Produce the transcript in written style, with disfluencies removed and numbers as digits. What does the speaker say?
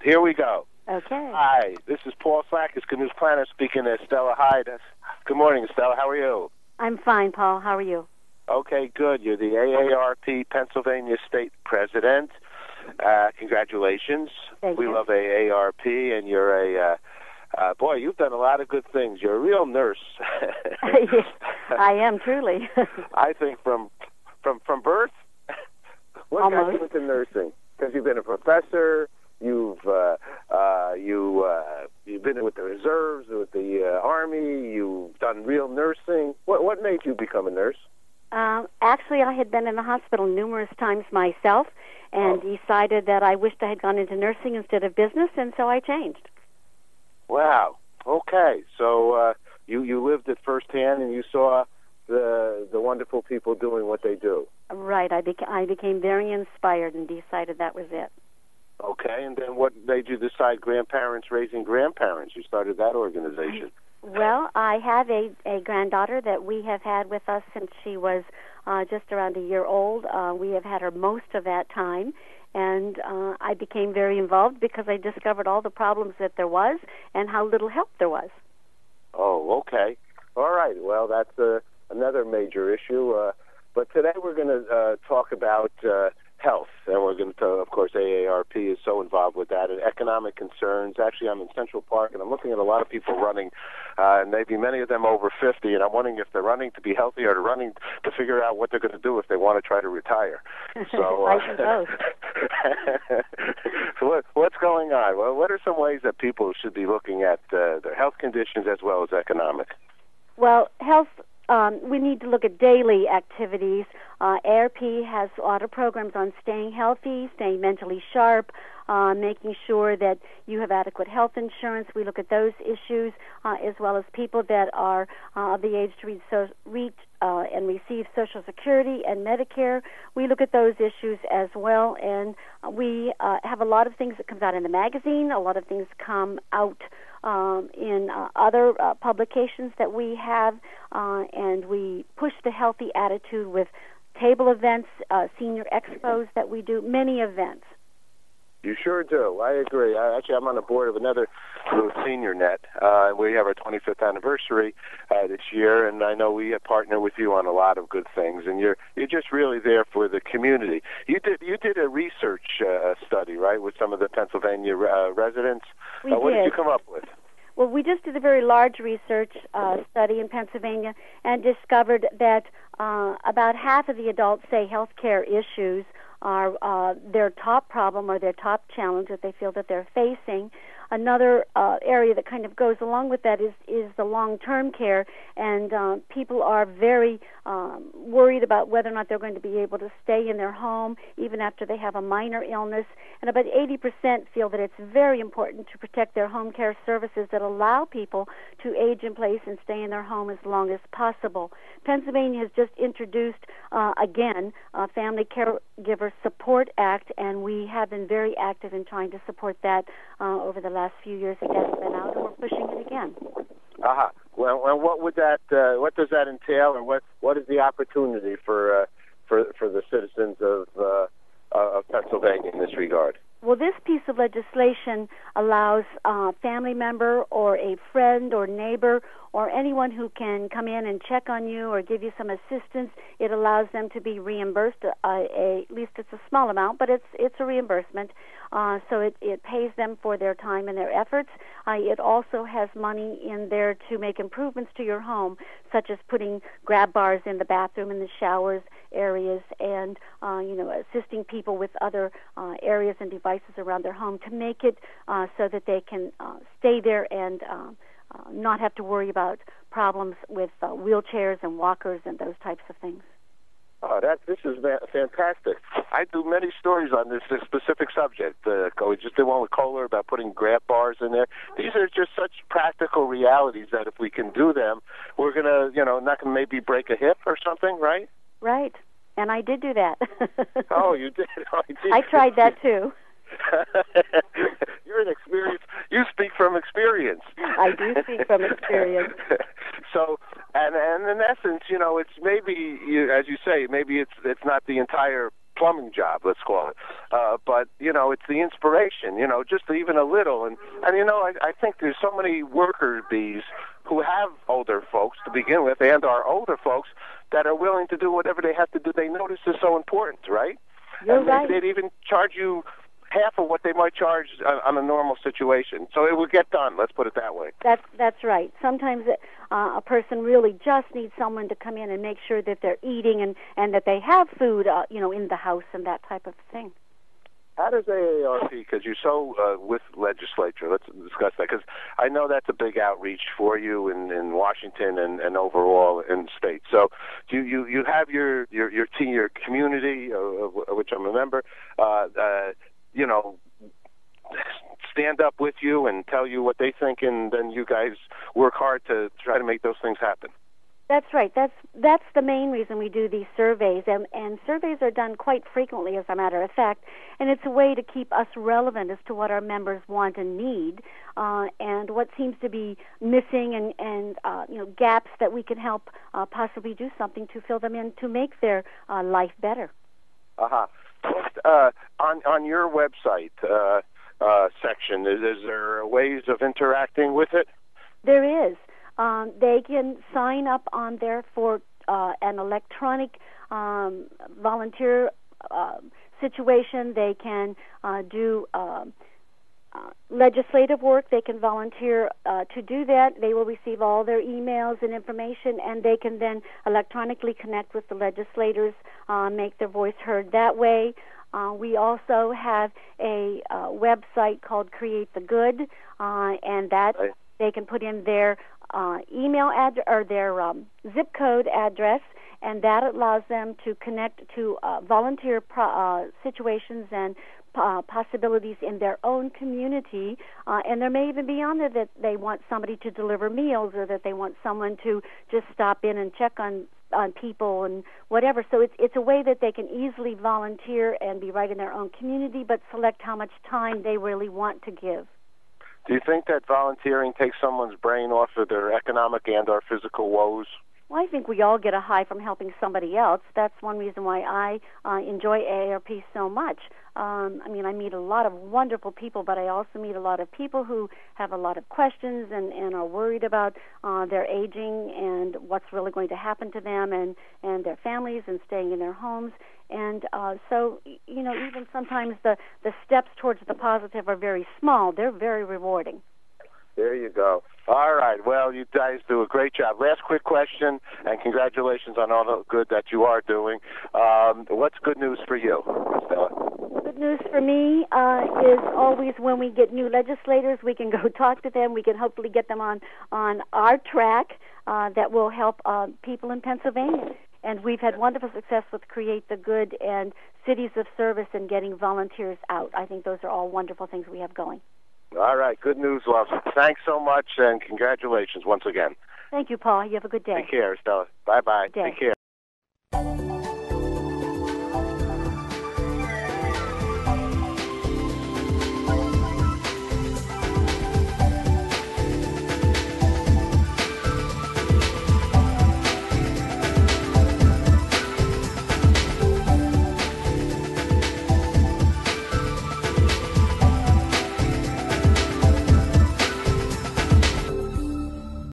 Here we go. Okay. Hi, this is Paul Slack, Canoes Planner, speaking to Estella Hyde. Good morning, Estella. How are you? I'm fine, Paul. How are you? Okay, good. You're the AARP Pennsylvania State President. Congratulations. Thank we you. love AARP, and you're boy, you've done a lot of good things. You're a real nurse. Yes, I am, truly. I think from birth, what got you into nursing? Because you've been a professor, you've been with the reserves, with the Army, you've done real nursing. What made you become a nurse? Actually, I had been in the hospital numerous times myself and decided that I wished I had gone into nursing instead of business, and so I changed. Wow. Okay. So you lived it firsthand, and you saw the wonderful people doing what they do. Right. I became very inspired and decided that was it. Okay. And then what made you decide grandparents raising grandparents? You started that organization. Well, I have a granddaughter that we have had with us since she was just around a year old. We have had her most of that time, and I became very involved because I discovered all the problems that there was and how little help there was. Oh, okay. All right. Well, that's another major issue. But today we're going to talk about health, and we're going to, of course, AARP is so involved with that, and economic concerns. Actually, I'm in Central Park, and I'm looking at a lot of people running, and maybe many of them over 50, and I'm wondering if they're running to be healthy or they're running to figure out what they're going to do if they want to try to retire. So, I suppose. So what's going on? Well, what are some ways that people should be looking at their health conditions as well as economic? Well, health, we need to look at daily activities. AARP has a lot of programs on staying healthy, staying mentally sharp, making sure that you have adequate health insurance. We look at those issues, as well as people that are of the age to reach and receive Social Security and Medicare. We look at those issues as well, and we have a lot of things that comes out in the magazine, a lot of things come out in other publications that we have, and we push the healthy attitude with table events, senior expos that we do, many events. You sure do. I agree. Actually, I'm on the board of another group, Senior Net. We have our 25th anniversary this year, and I know we partner with you on a lot of good things. And you're just really there for the community. You did a research study, right, with some of the Pennsylvania residents. What did you come up with? Well, we just did a very large research study in Pennsylvania and discovered that about half of the adults say health care issues are their top problem or their top challenge that they feel that they're facing. Another area that kind of goes along with that is the long-term care, and people are very worried about whether or not they're going to be able to stay in their home even after they have a minor illness, and about 80% feel that it's very important to protect their home care services that allow people to age in place and stay in their home as long as possible. Pennsylvania has just introduced, again, a Family Caregiver Support Act, and we have been very active in trying to support that over the last few years. It has been out, and we're pushing it again. Well, what would that? What does that entail, and what is the opportunity for the citizens of Pennsylvania in this regard? Well, this piece of legislation allows a family member or a friend or neighbor or anyone who can come in and check on you or give you some assistance. It allows them to be reimbursed. At least it's a small amount, but it's a reimbursement. So it pays them for their time and their efforts. It also has money in there to make improvements to your home, such as putting grab bars in the bathroom and the showers areas, and assisting people with other areas and devices around their home to make it so that they can stay there and not have to worry about problems with wheelchairs and walkers and those types of things. Oh, this is fantastic. I do many stories on this specific subject. We just did one with Kohler about putting grab bars in there. These are just such practical realities that if we can do them, we're going to, not going to maybe break a hip or something, right? Right. And I did do that. Oh, you did? Oh, I tried that, too. You're an experience. You speak from experience. I do speak from experience. So, and in essence, it's maybe, as you say, maybe it's not the entire plumbing job, let's call it. But, it's the inspiration, just even a little. And I think there's so many worker bees who have older folks to begin with and are older folks that are willing to do whatever they have to do. They know this is so important, right? You're and right. They'd even charge you half of what they might charge on a normal situation. So it will get done, let's put it that way. That's right. Sometimes a person really just needs someone to come in and make sure that they're eating and that they have food, in the house and that type of thing. How does AARP, because you're so with legislature, let's discuss that, because I know that's a big outreach for you in Washington and overall in the state. So you have your team, your community, which I'm a member, stand up with you and tell you what they think, and then you guys work hard to try to make those things happen. That's right. That's the main reason we do these surveys, and surveys are done quite frequently, as a matter of fact, and it's a way to keep us relevant as to what our members want and need, and what seems to be missing, and gaps that we can help possibly do something to fill them in to make their life better. On your website section, is there ways of interacting with it? There is. They can sign up on there for an electronic volunteer situation. They can do legislative work. They can volunteer to do that. They will receive all their emails and information, and they can then electronically connect with the legislators, make their voice heard that way. We also have a website called Create the Good, and that they can put in their email address or their zip code address, and that allows them to connect to volunteer situations and possibilities in their own community, and there may even be on there that they want somebody to deliver meals, or that they want someone to just stop in and check on people and whatever. So it's a way that they can easily volunteer and be right in their own community, but select how much time they really want to give. Do you think that volunteering takes someone's brain off of their economic and or physical woes? Well, I think we all get a high from helping somebody else. That's one reason why I enjoy AARP so much. I meet a lot of wonderful people, but I also meet a lot of people who have a lot of questions and are worried about their aging and what's really going to happen to them and their families and staying in their homes. And so, even sometimes the steps towards the positive are very small. They're very rewarding. There you go. All right. Well, you guys do a great job. Last quick question, and congratulations on all the good that you are doing. What's good news for you, Estella? Good news for me is always when we get new legislators, we can go talk to them. We can hopefully get them on our track that will help people in Pennsylvania. And we've had wonderful success with Create the Good and Cities of Service and getting volunteers out. I think those are all wonderful things we have going. All right. Good news, love. Thanks so much, and congratulations once again. Thank you, Paul. You have a good day. Take care, Estella. Bye-bye. Good day. Take care.